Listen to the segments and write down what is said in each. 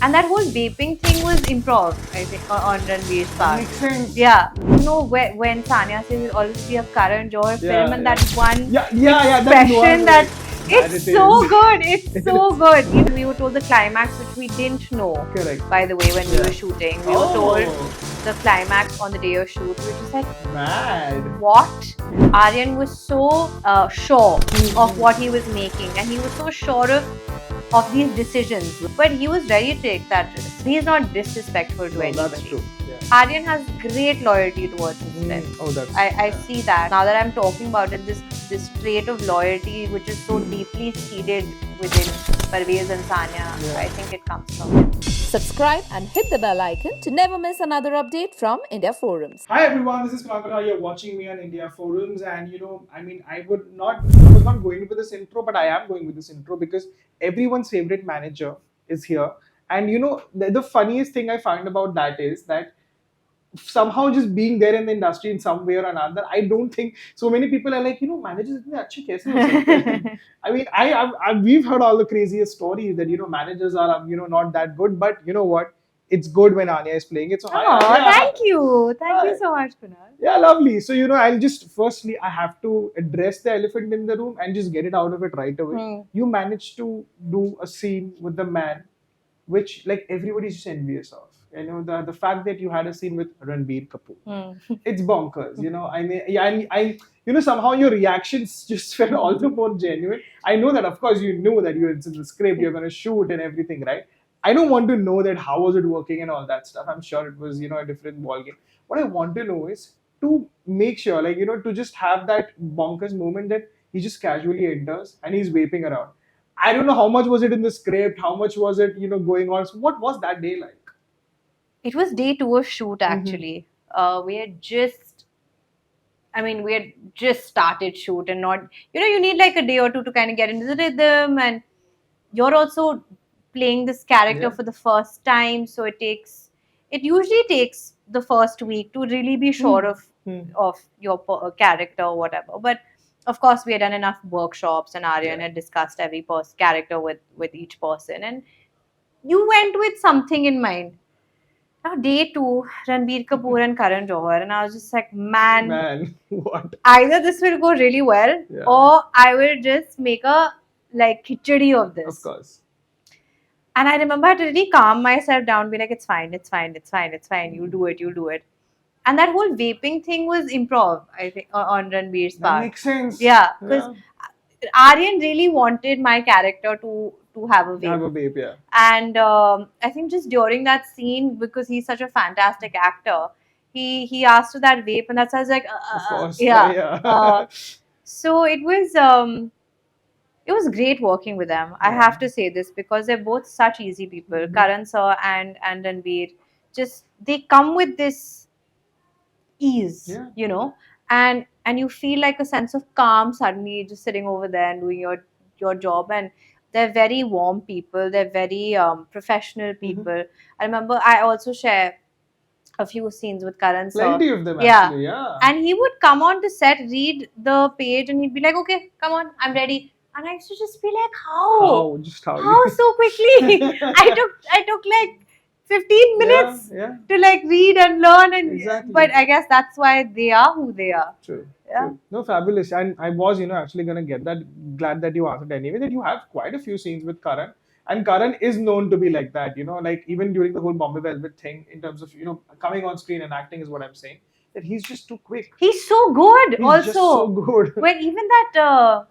And that whole vaping thing was improv, I think, on Ranbir's part. Makes sense. Yeah. You know, when Sanya says it'll always be a Karan Johar film, and that one That expression one, that that it's it so is. good. It's so good. Even we were told the climax, which we didn't know. Correct. By the way, when we Yeah. were shooting, we were told Oh, the climax on the day of shoot, which was like, mad. what? Aryan was so sure of what he was making, and he was so sure of these decisions. But he was ready to take that risk. He's not disrespectful to No, anybody. that's true. Yeah. Aryan has great loyalty towards his friends. Oh, that's. I see that. Now that I'm talking about it, this trait of loyalty, which is so deeply seated within Parvez and Sanya, Yeah. I think it comes from him. Subscribe and hit the bell icon to never miss another update from India Forums. Hi everyone, this is Kunal. You're watching me on India Forums, and I was not going with this intro, but I am going with this intro because everyone's favorite manager is here. And the funniest thing I find about that is that somehow just being there in the industry in some way or another, I don't think so many people are like, managers itne अच्छे कैसे हो सकते हैं? I mean, we've heard all the craziest stories that managers are not that good, but you know what? It's good when Anya is playing it. So hi, Oh, Anya. thank you. Thank you Hi. so much, Kunal. Yeah, lovely. So I'll just firstly I have to address the elephant in the room and just get it out of it right away. You managed to do a scene with the man, which like everybody's just envious of. The fact that you had a scene with Ranbir Kapoor, it's bonkers. I mean, yeah, and somehow your reactions just felt all the more genuine. I know that, of course, you knew that it's in the script, you're going to shoot and everything, right? I don't want to know that how was it working and all that stuff. I'm sure it was a different ballgame. What I want to know is to make sure, like to just have that bonkers moment that he just casually enters and he's vaping around. I don't know how much was it in the script, how much was it, going on. So what was that day like? It was day 2 of shoot actually. We had just started shoot and not, you need like a day or two to kind of get into the rhythm, and you're also playing this character for the first time, so it usually takes the first week to really be sure of your character or whatever. But of course, we had done enough workshops, and Aryan had discussed every character with each person, and you went with something in mind. Now, day 2, Ranbir Kapoor and Karan Johar, and I was just like, man, What? either this will go really well, or I will just make a like khichdi of this. Of course. And I remember I had to really calm myself down, be like, it's fine, it's fine, it's fine, it's fine. You'll do it. And that whole vaping thing was improv, I think, on Ranbir's That part. makes sense. Yeah, because Aryan really wanted my character to have a vape. Have a vape, yeah. And I think just during that scene, because he's such a fantastic actor, he asked for that vape, and that's why I was like, Of course. yeah. So it was great working with them. I have to say this because they're both such easy people. Karan sir and Ranbir, just they come with this ease, and you feel like a sense of calm suddenly just sitting over there and doing your job. And they're very warm people. They're very professional people. I remember I also share a few scenes with Karan sir. Plenty of them, actually, yeah. And he would come on to set, read the page, and he'd be like, okay, come on, I'm ready. And I used to just be like, how? How so quickly? I took like 15 minutes to like read and learn, and Exactly. But I guess that's why they are who they are. True. Yeah. True. No, fabulous. And I was, actually gonna get that. Glad that you answered anyway. That you have quite a few scenes with Karan, and Karan is known to be like that. Like even during the whole Bombay Velvet thing, in terms of coming on screen and acting is what I'm saying. That he's just too quick. He's so good. He's also, just so good. When even that.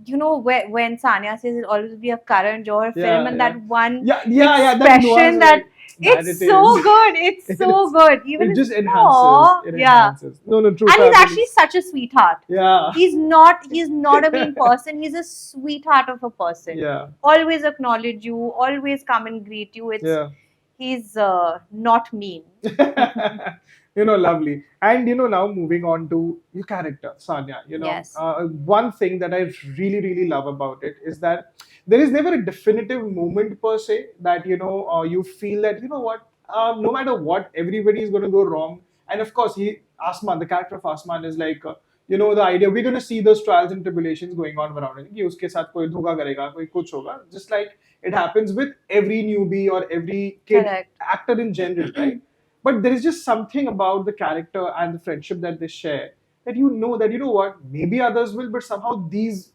When Sanya says it'll always be a Karan Johar film, and that one expression that it's so good. It's so good. Even it just it's enhances. It enhances. No, true. And he's actually such a sweetheart. Yeah. He's not a mean person. He's a sweetheart of a person. Yeah. Always acknowledge you. Always come and greet you. He's not mean. Lovely. And now moving on to your character, Sanya. Yes. One thing that I really, really love about it is that there is never a definitive moment per se that you feel that what, no matter what, everybody is going to go wrong. And of course, Asman, the character of Asman, is like you know, the idea we're going to see those trials and tribulations going on around it. कि उसके साथ कोई धोखा करेगा, कोई कुछ होगा. Just like it happens with every newbie or every kid Correct. actor in general, right? But there is just something about the character and the friendship that they share that you know what, maybe others will, but somehow this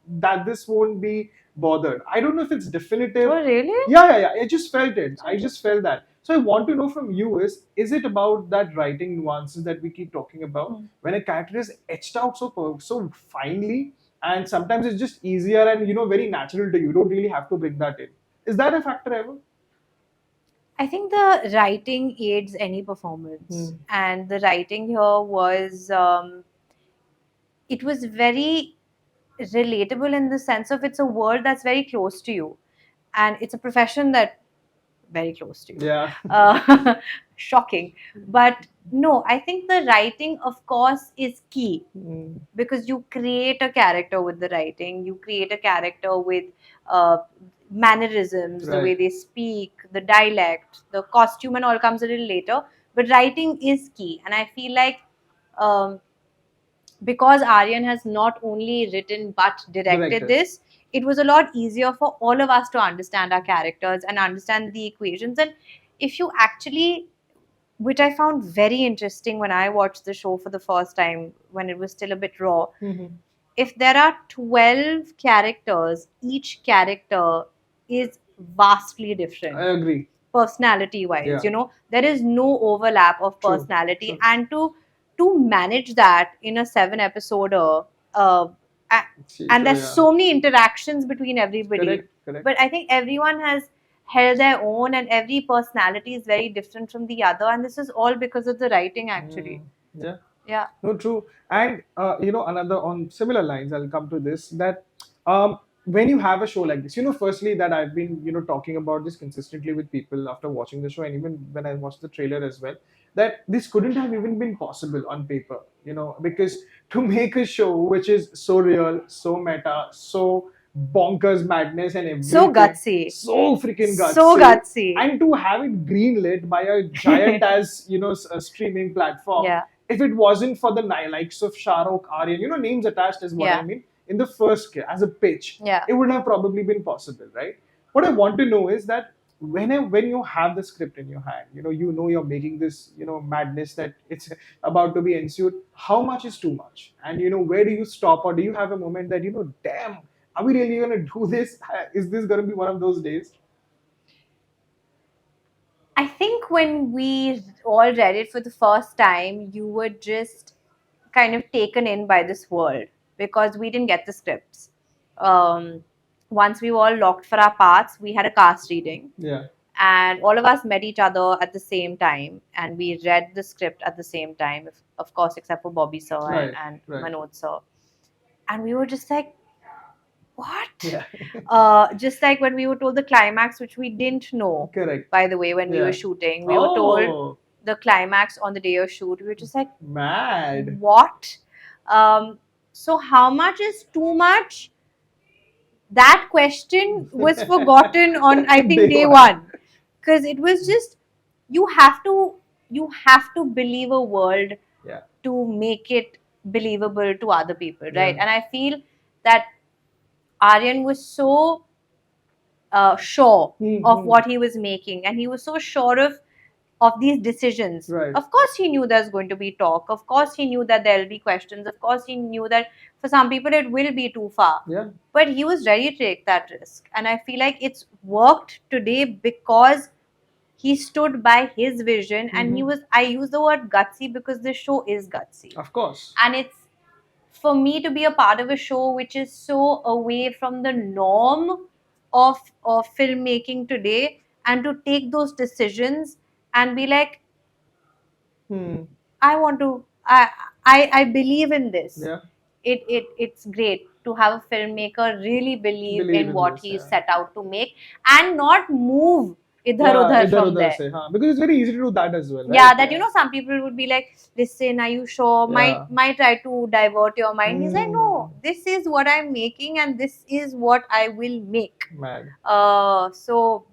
won't be bothered. I don't know if it's definitive. Oh, really? Yeah. I just felt it. I just felt that. So I want to know from you is it about that writing nuances that we keep talking about? When a character is etched out so finely, and sometimes it's just easier and very natural to you. You don't really have to bring that in. Is that a factor ever? I think the writing aids any performance, and the writing here was it was very relatable in the sense of it's a world that's very close to you, and it's a profession that very close to you. Yeah. Shocking, but no, I think the writing, of course, is key because you create a character with the writing. You create a character with mannerisms, the way Right. they speak, the dialect, the costume, and all comes a little later. But writing is key, and I feel like. Because Aryan has not only written but directed Directed. this, it was a lot easier for all of us to understand our characters and understand the equations. And if you actually, which I found very interesting when I watched the show for the first time, when it was still a bit raw, if there are 12 characters, each character is vastly different I agree. personality wise. Yeah. There is no overlap of True, personality, true. and to manage that in a 7 episoder, and there's so many interactions between everybody. Correct. But I think everyone has held their own, and every personality is very different from the other, and this is all because of the writing actually. Yeah. Yeah. No, true. And another on similar lines, I'll come to this that when you have a show like this, firstly that I've been talking about this consistently with people after watching the show, and even when I watched the trailer as well, that this couldn't have even been possible on paper, because to make a show which is so real, so meta, so bonkers madness and everything, So gutsy. so freaking gutsy, So gutsy. and to have it greenlit by a giant as a streaming platform. Yeah. If it wasn't for the likes of Shah Rukh, Aryan, names attached is what Yeah. I mean, in the first as a pitch, Yeah. it wouldn't have probably been possible, right? What I want to know is that when you have the script in your hand, you're making this, madness that it's about to be ensued, how much is too much? And, where do you stop? Or do you have a moment that, damn, are we really going to do this? Is this going to be one of those days? I think when we all read it for the first time, you were just kind of taken in by this world because we didn't get the scripts. Once we were all locked for our parts, we had a cast reading. Yeah. And all of us met each other at the same time, and we read the script at the same time, of course, except for Bobby sir and Right. Manoj sir. And we were just like, what? Yeah. Just like when we were told the climax, which we didn't know. Correct. By the way, when we Yeah. were shooting, we were told the climax on the day of shoot. We were just like, mad. What? So how much is too much? That question was forgotten on I think day one, because it was just you have to believe a world to make it believable to other people, right? Yeah. And I feel that Aryan was so sure of what he was making, and he was so sure of these decisions. Right. Of course, he knew there's going to be talk. Of course, he knew that there'll be questions. Of course, he knew that for some people it will be too far. Yeah. But he was ready to take that risk, and I feel like it's worked today because he stood by his vision, and he was. I use the word gutsy because this show is gutsy. Of course. And it's for me to be a part of a show which is so away from the norm of filmmaking today, and to take those decisions and be like, I want to, I believe in this. Yeah. It's great to have a filmmaker really believe in what this, he's set out to make and not move idhar udhar from idhar-udhar there. se, because it's very easy to do that as well, right? Yeah, that some people would be like, listen, are you sure? Yeah. Might try to divert your mind. He's like, no, this is what I'm making and this is what I will make. Mad. So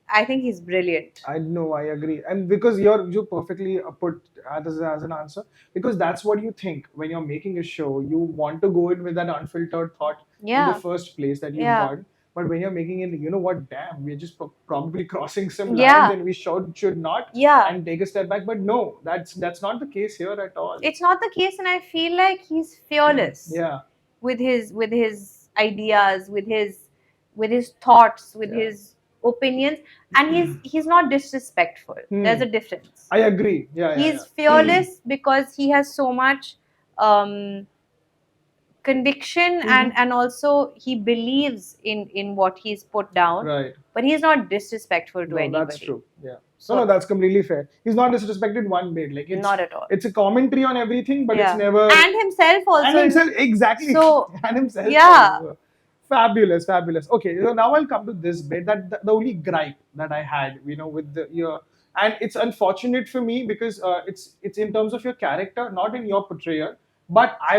I think he's brilliant. I know, I agree, and because you perfectly put as an answer, because that's what you think when you're making a show. You want to go in with that unfiltered thought in the Yeah. first place that you've Yeah. got. But when you're making it, you know what? Damn, we're just probably crossing some lines, Yeah. and we should not, Yeah. and take a step back. But no, that's not the case here at all. It's not the case, and I feel like he's fearless Yeah, with his ideas, with his thoughts, with Yeah. his opinions, and he's not disrespectful. There's a difference. I agree. Yeah, He's fearless because he has so much um, conviction, and also he believes in what he's put down, Right. but he's not disrespectful to No, anybody. that's true. Yeah. So, No, that's completely fair. He's not disrespected one bit. Like it's not at all. It's a commentary on everything, but it's Yeah. never And himself also. and himself exactly. So, and himself. yeah. Also. Fabulous, fabulous. Okay, so now I'll come to this bit that the only gripe that I had, with the your, and it's unfortunate for me because it's in terms of your character, not in your portrayal. But I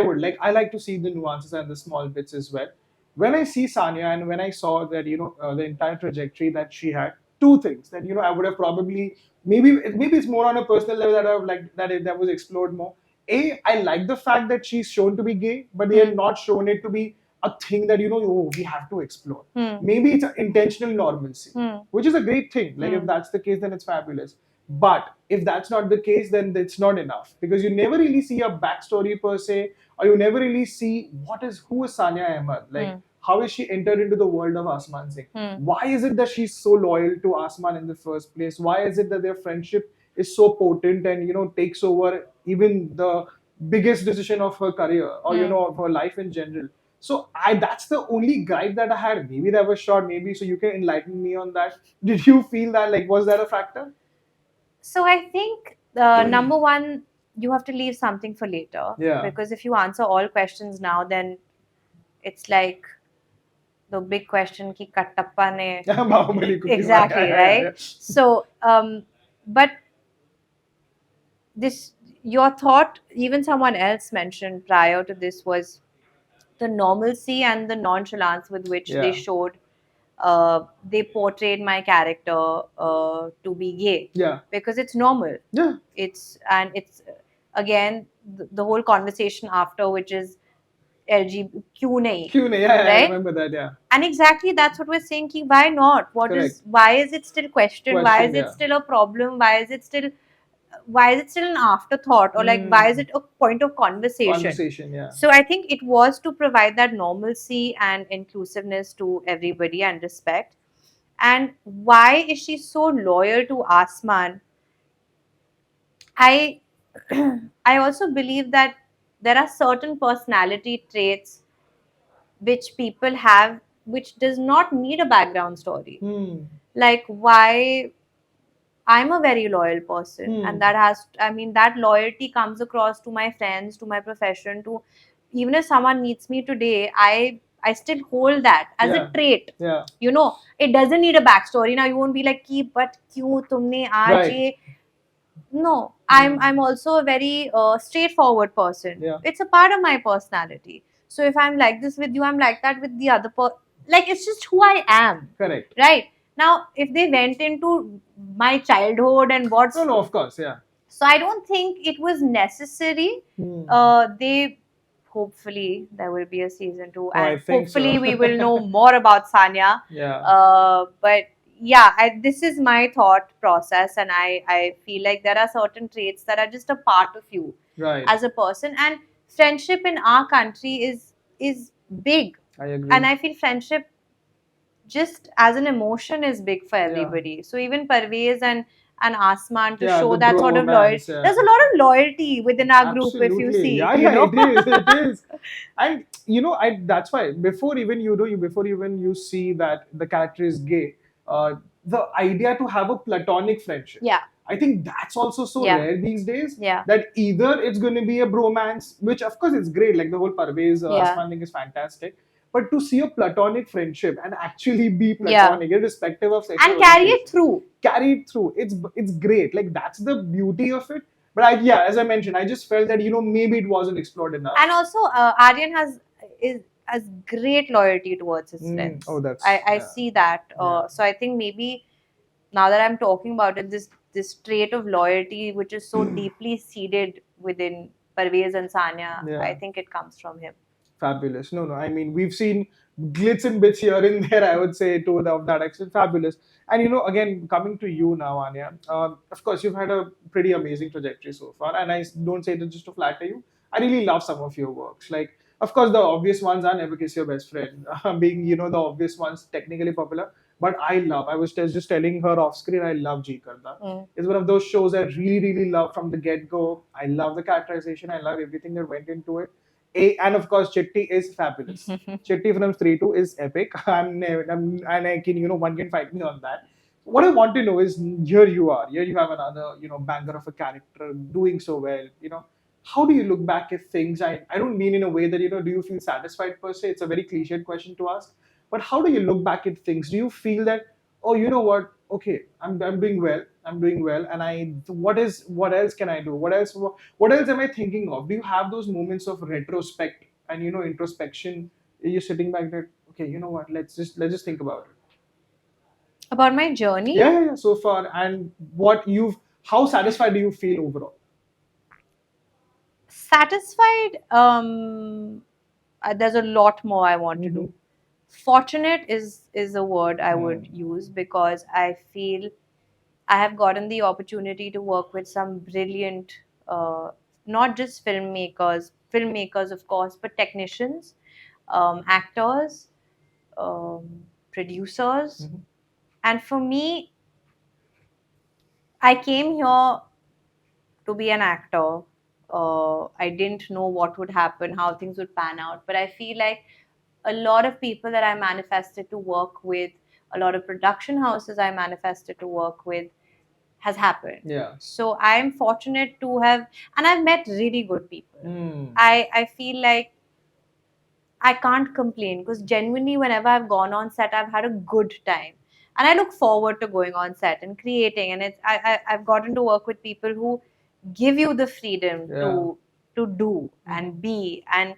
like to see the nuances and the small bits as well. When I see Sanya and when I saw that the entire trajectory that she had, two things that I would have probably maybe it's more on a personal level that I would like that was explored more. I like the fact that she's shown to be gay, but they have not shown it to be a thing that we have to explore. Maybe it's an intentional normalcy, which is a great thing. Like if that's the case, then it's fabulous. But if that's not the case, then it's not enough because you never really see a backstory per se, or you never really see who is Sanya Ahmed, like how is she entered into the world of Asman Singh? Why is it that she's so loyal to Asman in the first place? Why is it that their friendship is so potent and takes over even the biggest decision of her career or of her life in general? So that's the only gripe that I had. Maybe that was short, maybe so you can enlighten me on that. Did you feel that was that a factor? So I think number one, you have to leave something for later. Yeah. Because if you answer all questions now, then it's like the big question ki Kattappa ne. Bahubali ko Exactly, kiya? right? So, but your thought, even someone else mentioned prior to this, was the normalcy and the nonchalance with which they Yeah. showed, they portrayed my character to be gay. Yeah. Because it's normal. Yeah. It's again the whole conversation after, which is LGBT क्यों नहीं? Kyun nahi? Yeah, I Right? remember that. Yeah. And exactly that's what we're saying. Ki why not? Correct. Why is it still questioned? Why is Questioned, it yeah. still a problem? Why is it still an afterthought, or like why is it a point of conversation? Conversation, yeah. So I think it was to provide that normalcy and inclusiveness to everybody and respect. And why is she so loyal to Asman? I I also believe that there are certain personality traits which people have which does not need a background story. Like why I'm a very loyal person, and that loyalty comes across to my friends, to my profession, to even if someone meets me today, I still hold that as Yeah. a trait. Yeah. It doesn't need a backstory. Now you won't be like, "Ki, but kyun tumne aaj Right. ye?" No, I'm also a very straightforward person. Yeah. It's a part of my personality. So if I'm like this with you, I'm like that with the other person. Like it's just who I am. Correct. Right. Now, if they went into my childhood and what's No, of course, yeah. so I don't think it was necessary. They hopefully there will be a season 2, I and think so. hopefully we will know more about Sanya. Yeah. But yeah, this is my thought process, and I feel like there are certain traits that are just a part of you Right. as a person, and friendship in our country is big, I agree. and I feel friendship just as an emotion is big for everybody. So even Parvez and Asman to Yeah, show the that sort of bromance, loyalty. yeah. There's a lot of loyalty within our group if you Absolutely. see. Yeah, you yeah, know? it is. And that's why before even you see that the character is gay, the idea to have a platonic friendship. Yeah. I think that's also so Yeah. rare these days. Yeah. That either it's going to be a bromance, which of course is great, like the whole Parvez Yeah. Asman thing is fantastic. But to see a platonic friendship and actually be platonic, irrespective of sexual And carry orientation, it through. carry it through. It's great. Like that's the beauty of it. But as I mentioned, I just felt that maybe it wasn't explored enough. And also, Aryan has great loyalty towards his friends. Oh, that's I yeah. see that. Yeah. So I think maybe now that I'm talking about it, this trait of loyalty, which is so deeply seated within Parvez and Sanya, Yeah. I think it comes from him. Fabulous. No, I mean, we've seen glitz and bits here and there, I would say, to of that extent. Fabulous. And, again, coming to you now, Anya, of course, you've had a pretty amazing trajectory so far. And I don't say that just to flatter you. I really love some of your works. Like, of course, the obvious ones are Never Kiss Your Best Friend, being, the obvious ones, technically popular. But I was just telling her off screen, I love Ji Karda. It's one of those shows I really, really love from the get go. I love the characterization, I love everything that went into it. And of course, Chitti is fabulous. Chitti from 3-2 is epic. And I can, one can fight me on that. What I want to know is, here you are. Here you have another, banger of a character doing so well. How do you look back at things? I don't mean in a way that, do you feel satisfied per se? It's a very cliched question to ask. But how do you look back at things? Do you feel that, oh, you know what? Okay, I'm doing well. I'm doing well. And what else can I do? What else am I thinking of? Do you have those moments of retrospect and, introspection? You're sitting back that, okay, you know what? Let's just think about it. About my journey? Yeah, so far. And how satisfied do you feel overall? Satisfied, there's a lot more I want to do. Fortunate is a word I would use, because I feel I have gotten the opportunity to work with some brilliant, not just filmmakers of course, but technicians, actors, producers. And for me, I came here to be an actor. I didn't know what would happen, how things would pan out, but I feel like a lot of people that I manifested to work with, a lot of production houses I manifested to work with, has happened. Yeah. So I'm fortunate to have, and I've met really good people. I feel like I can't complain, because genuinely, whenever I've gone on set, I've had a good time, and I look forward to going on set and creating. And I've gotten to work with people who give you the freedom to do and be, and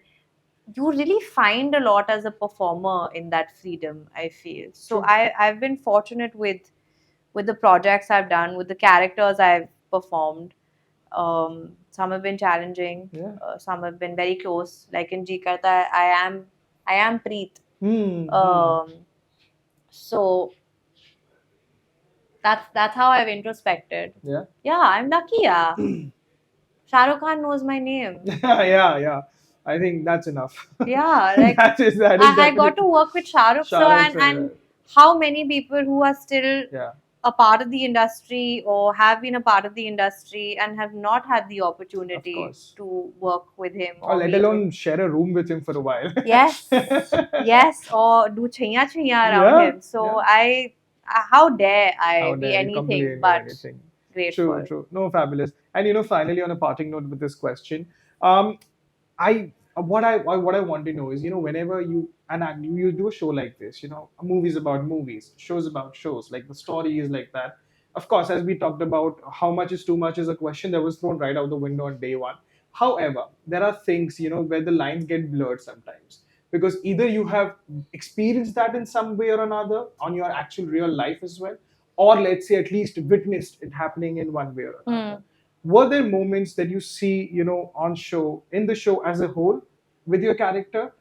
you really find a lot as a performer in that freedom, I feel. So I've been fortunate with the projects I've done, with the characters I've performed. Some have been challenging. Some have been very close. Like in Ji Karta, I am Preet. So that's how I've introspected. Yeah, I'm lucky. Yeah. Shah Rukh Khan knows my name. Yeah. I think that's enough. Yeah, like that is I got to work with Shah Rukh, and how many people who are still a part of the industry or have been a part of the industry and have not had the opportunity to work with him, or let alone share a room with him for a while. Yes, or do chaiya around him. So how dare I be anything but grateful. True. No, fabulous. And finally, on a parting note with this question, what I want to know is, whenever you do a show like this, movies about movies, shows about shows, like the story is like that. Of course, as we talked about, how much is too much is a question that was thrown right out the window on day one. However, there are things, where the lines get blurred sometimes, because either you have experienced that in some way or another on your actual real life as well, or let's say at least witnessed it happening in one way or another. Were there moments that you see, in the show as a whole, with your character,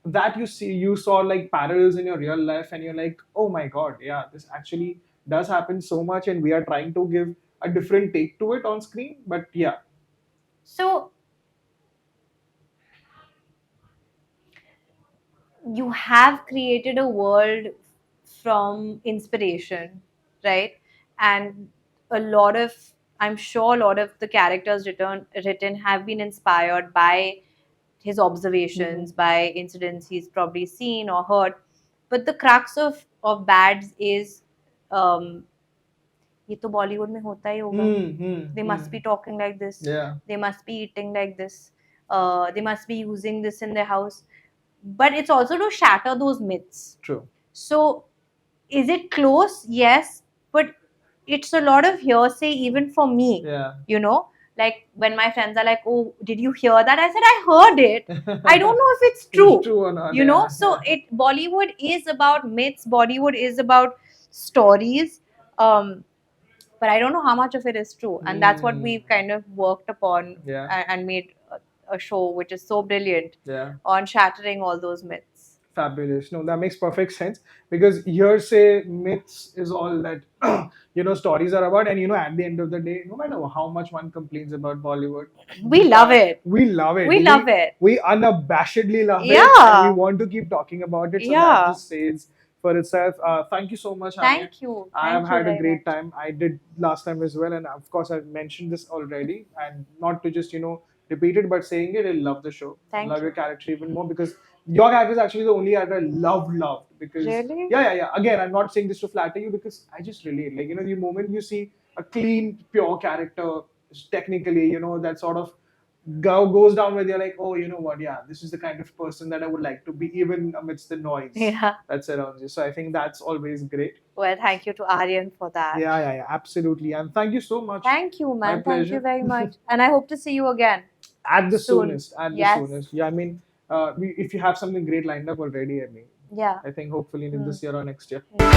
that you saw like parallels in your real life, and you're like, oh my god, yeah, this actually does happen so much, and we are trying to give a different take to it on screen, but yeah. So you have created a world from inspiration, right? And I'm sure a lot of the characters written have been inspired by his observations, by incidents he's probably seen or heard. But the crux of Bads is, ये तो Bollywood में होता ही होगा. They must be talking like this. They must be eating like this. They must be using this in their house. But it's also to shatter those myths. True. So, is it close? Yes, but it's a lot of hearsay even for me. Like when my friends are like, "Oh, did you hear that?" I said, "I heard it. I don't know if it's true." It's true or not. So Bollywood is about myths. Bollywood is about stories. but I don't know how much of it is true. And that's what Mm. we've kind of worked upon Yeah. and made a show which is so brilliant Yeah. on shattering all those myths. Fabulous. No, that makes perfect sense because hearsay myths is all that stories are about, and at the end of the day, no matter how much one complains about Bollywood, We love it. We love it. We love it. We unabashedly love it, Yeah. and we want to keep talking about it. So that Yeah. just says for itself. Thank you so much, Anya. Thank you. I have Thank you had a very great much. time. I did last time as well, and of course I've mentioned this already, and not to just repeat it, but saying it. I love the show. Thank love you. your character even more because your character is actually the only character I loved because Really? yeah. Again, I'm not saying this to flatter you because I just relate. Like the moment you see a clean, pure character, technically, that sort of goes down where you're like, oh, you know what? Yeah, this is the kind of person that I would like to be, even amidst the noise Yeah. that's around you. So I think that's always great. Well, thank you to Aryan for that. Yeah, absolutely. And thank you so much. Thank you, My man. Thank pleasure. you very much. And I hope to see you again. At the Soon. soonest. At Yes. the soonest. Yeah, I mean, if you have something great lined up already, I mean, Yeah. I think hopefully in this year or next year. Yeah.